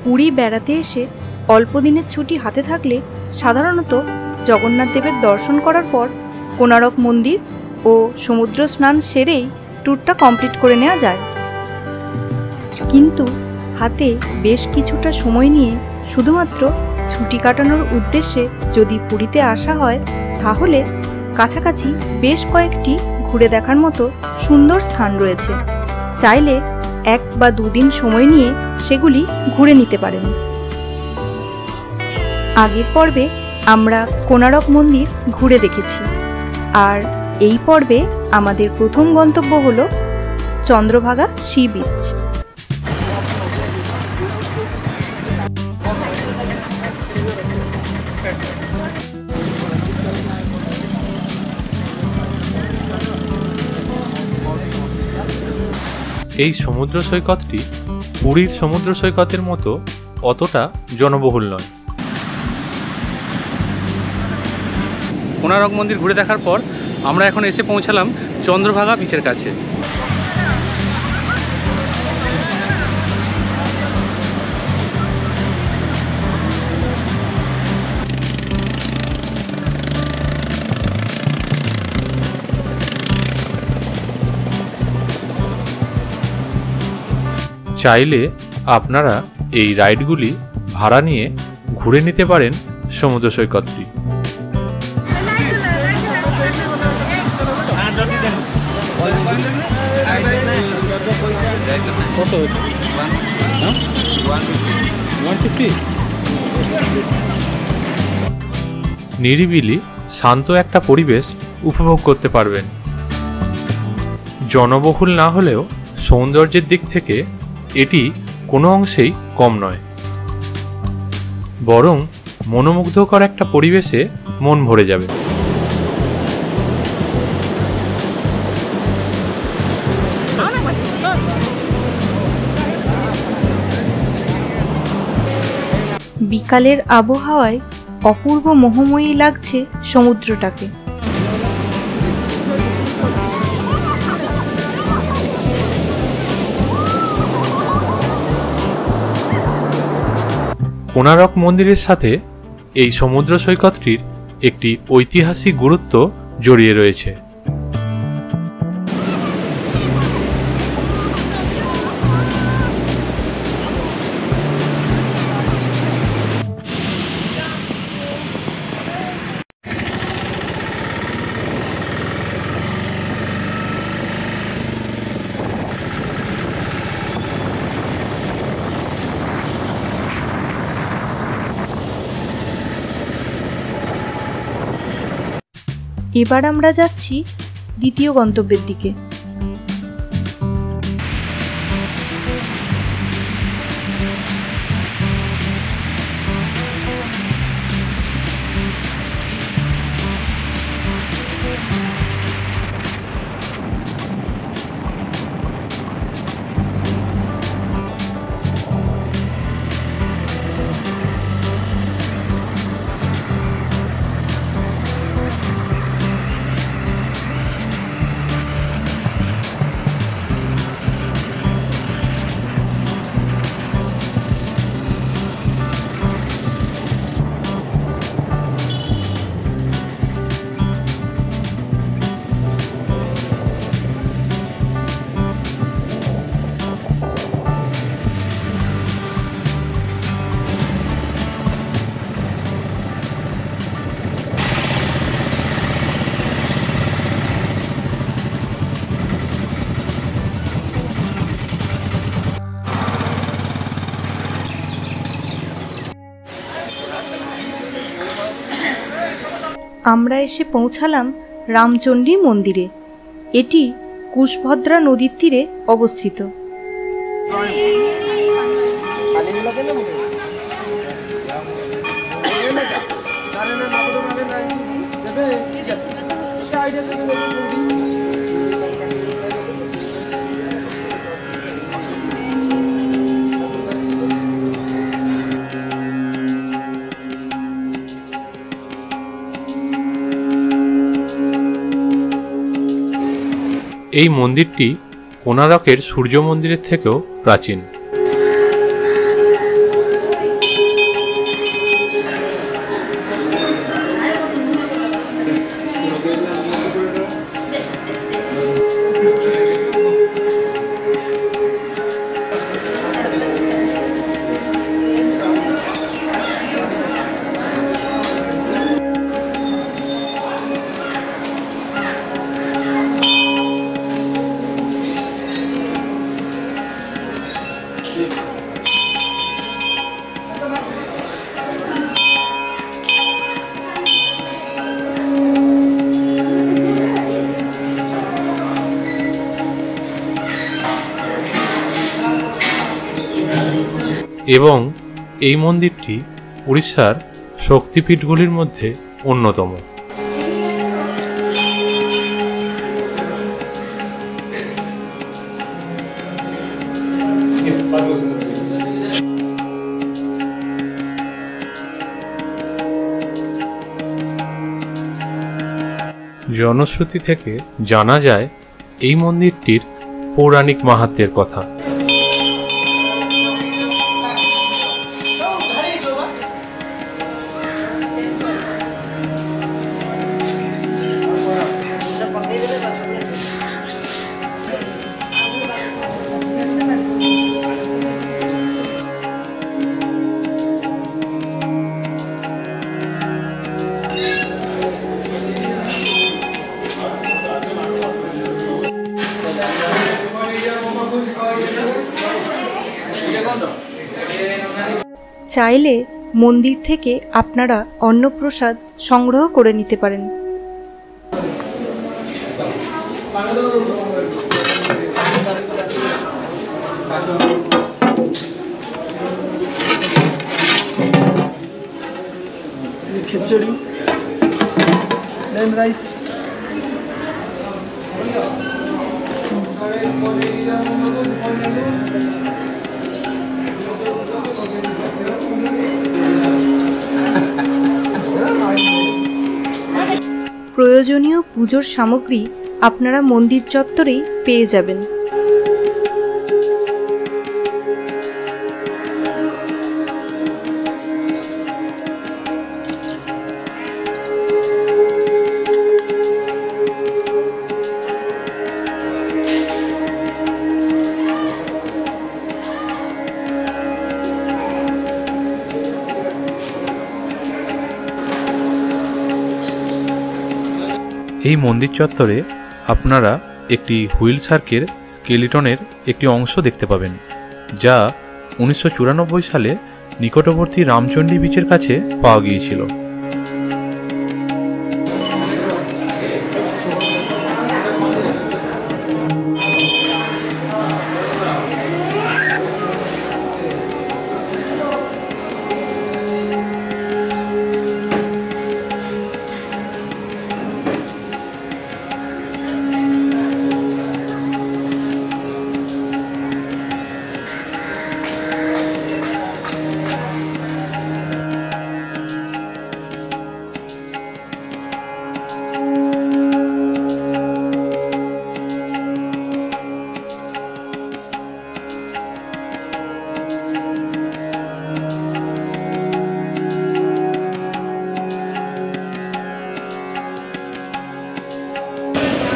পুরী বেড়াতে এসে অল্প দিনের ছুটি হাতে থাকলে সাধারণত জগন্নাথ দেবের দর্শন করার পর কোণারক মন্দির ও সমুদ্র স্নান সেরেই ট্যুরটা কমপ্লিট করে নেওয়া যায়। কিন্তু হাতে বেশ কিছুটা সময় নিয়ে শুধুমাত্র ছুটি কাটানোর উদ্দেশ্যে যদি পুরীতে আসা হয়, তাহলে কাছাকাছি বেশ কয়েকটি ঘুরে দেখার মতো সুন্দর স্থান রয়েছে। চাইলে 1 বা 2 দিন সময় নিয়ে সেগুলি ঘুরে নিতে পারেন। আগের পর্বে আমরা কোণারক মন্দির ঘুরে দেখেছি, আর এই পর্বে আমাদের প্রথম গন্তব্য হলো চন্দ্রভাগা সি বিচ। এই সমুদ্র সৈকতটি পুরীর সমুদ্র সৈকতের মতো অতটা জনবহুল নয়। কোণারক মন্দির ঘুরে দেখার পর আমরা এখন এসে পৌঁছালাম চন্দ্রভাগা বিচের কাছে। চাইলে আপনারা এই রাইডগুলি ভাড়া নিয়ে ঘুরে নিতে পারেন সমুদ্র সৈকতটি। নিরিবিলি শান্ত একটা পরিবেশ উপভোগ করতে পারবেন। জনবহুল না হলেও সৌন্দর্যের দিক থেকে এটি কোনো অংশেই কম নয়, বরং মনোমুগ্ধকর একটা পরিবেশে মন ভরে যাবে। বিকালের আবহাওয়ায় অপূর্ব মোহময়ী লাগছে সমুদ্রটাকে। কোণারক মন্দিরের সাথে এই সমুদ্র সৈকতটির একটি ঐতিহাসিক গুরুত্ব জড়িয়ে রয়েছে। এবার আমরা যাচ্ছি দ্বিতীয় গন্তব্যের দিকে। আমরা এসে পৌঁছালাম রামচণ্ডী মন্দিরে। এটি কুশভদ্রা নদীর তীরে অবস্থিত। এই মন্দিরটি কোণারকের সূর্য মন্দিরের থেকেও প্রাচীন। এবং এই মন্দিরটি উড়িষ্যার শক্তিপীঠগুলির মধ্যে অন্যতম। জনশ্রুতি থেকে জানা যায় এই মন্দিরটির পৌরাণিক মাহাত্ম্যের কথা। চাইলে মন্দির থেকে আপনারা অন্নপ্রসাদ সংগ্রহ করে নিতে পারেন। খিচুড়ি, প্লেন রাইস, প্রয়োজনীয় পুজোর সামগ্রী আপনারা মন্দির চত্বরেই পেয়ে যাবেন। এই মন্দির চত্বরে আপনারা একটি হুইল শার্কের স্কেলিটনের একটি অংশ দেখতে পাবেন, যা 1994 সালে নিকটবর্তী রামচণ্ডী বিচের কাছে পাওয়া গিয়েছিল।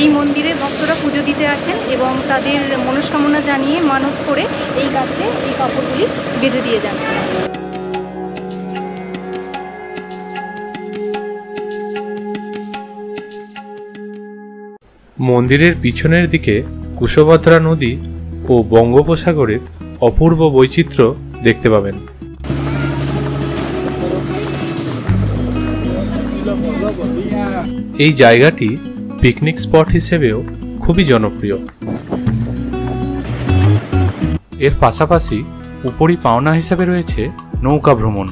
এই মন্দিরে ভক্তরা পুজো দিতে আসেন এবং তাদের মনস্কামনা জানিয়ে মানত করে এই গাছে এই কাপড়গুলি বেঁধে দিয়ে যান। মন্দিরের পিছনের দিকে কুশভদ্রা নদী ও বঙ্গোপসাগরের অপূর্ব বৈচিত্র্য দেখতে পাবেন। এই জায়গাটি পিকনিক স্পট হিসেবেও খুবই জনপ্রিয়। এর পাশাপাশি উপরি পাওনা হিসেবে রয়েছে নৌকা ভ্রমণ।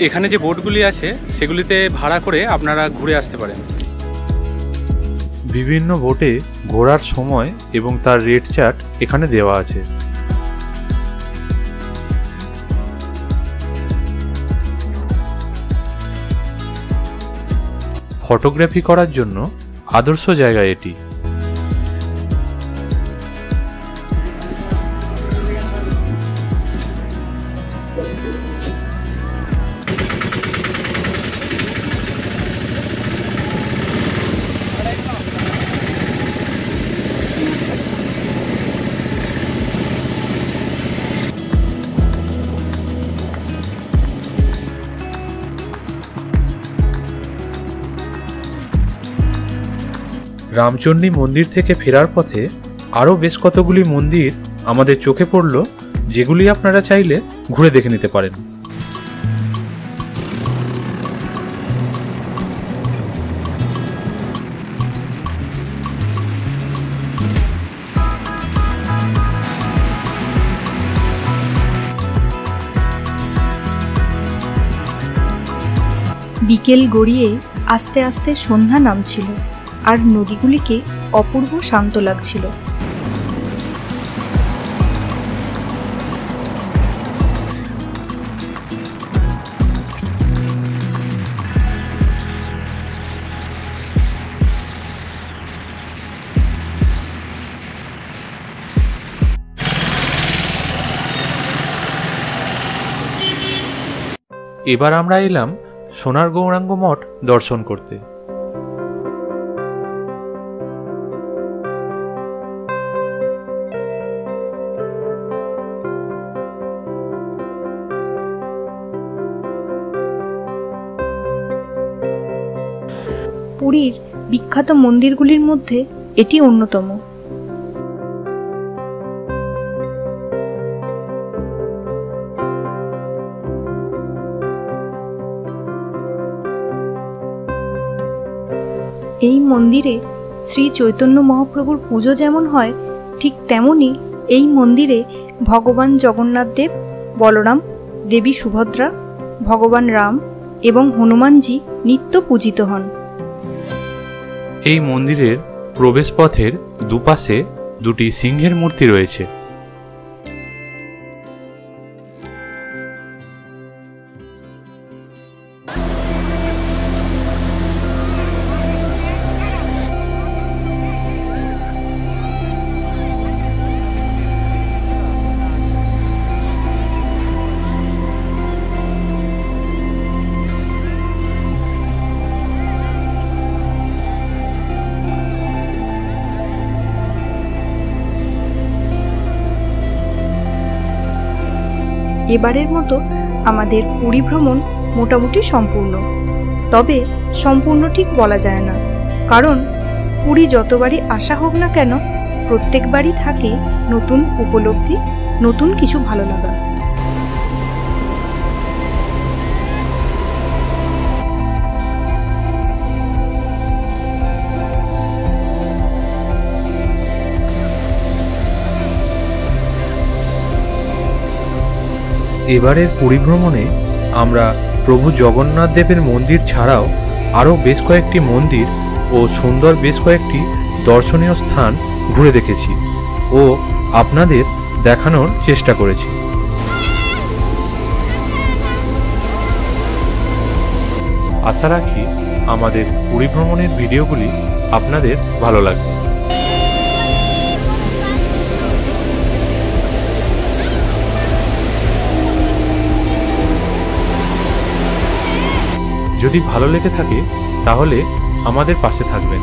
এখানে যে বোটগুলি আছে সেগুলিতে ভাড়া করে আপনারা ঘুরে আসতে পারেন। বিভিন্ন বোটে ঘোরার সময় এবং তার রেট চার্ট এখানে দেওয়া আছে। ফটোগ্রাফি করার জন্য আদর্শ জায়গা এটি। রামচণ্ডী মন্দির থেকে ফেরার পথে আরও বেশ কতগুলি মন্দির আমাদের চোখে পড়ল, যেগুলি আপনারা চাইলে ঘুরে দেখে নিতে পারেন। বিকেল গড়িয়ে আস্তে আস্তে সন্ধ্যা নামছিল আর নদীগুলিকে অপূর্ব শান্ত লাগছিল। এবার আমরা এলাম সোনার গৌরাঙ্গ মঠ দর্শন করতে। পুরীর বিখ্যাত মন্দিরগুলির মধ্যে এটি অন্যতম। এই মন্দিরে শ্রী চৈতন্য মহাপ্রভুর পুজো যেমন হয়, ঠিক তেমনি এই মন্দিরে ভগবান জগন্নাথ দেব, বলরাম, দেবী সুভদ্রা, ভগবান রাম এবং হনুমানজি নিত্য পূজিত হন। এই মন্দিরের প্রবেশপথের দুপাশে দুটি সিংহের মূর্তি রয়েছে। এবারের মতো আমাদের পুরী ভ্রমণ মোটামুটি সম্পূর্ণ, তবে সম্পূর্ণ ঠিক বলা যায় না, কারণ পুরী যতবারই আসা হোক না কেন প্রত্যেকবারই থাকে নতুন উপলব্ধি, নতুন কিছু ভালো লাগা। এবারের পুরী ভ্রমণে আমরা প্রভু জগন্নাথ দেবের মন্দির ছাড়াও আরও বেশ কয়েকটি মন্দির ও সুন্দর বেশ কয়েকটি দর্শনীয় স্থান ঘুরে দেখেছি ও আপনাদের দেখানোর চেষ্টা করেছি। আশা রাখি আমাদের পুরী ভ্রমণের ভিডিওগুলি আপনাদের ভালো লাগবে। যদি ভালো লেগে থাকে তাহলে আমাদের পাশে থাকবেন।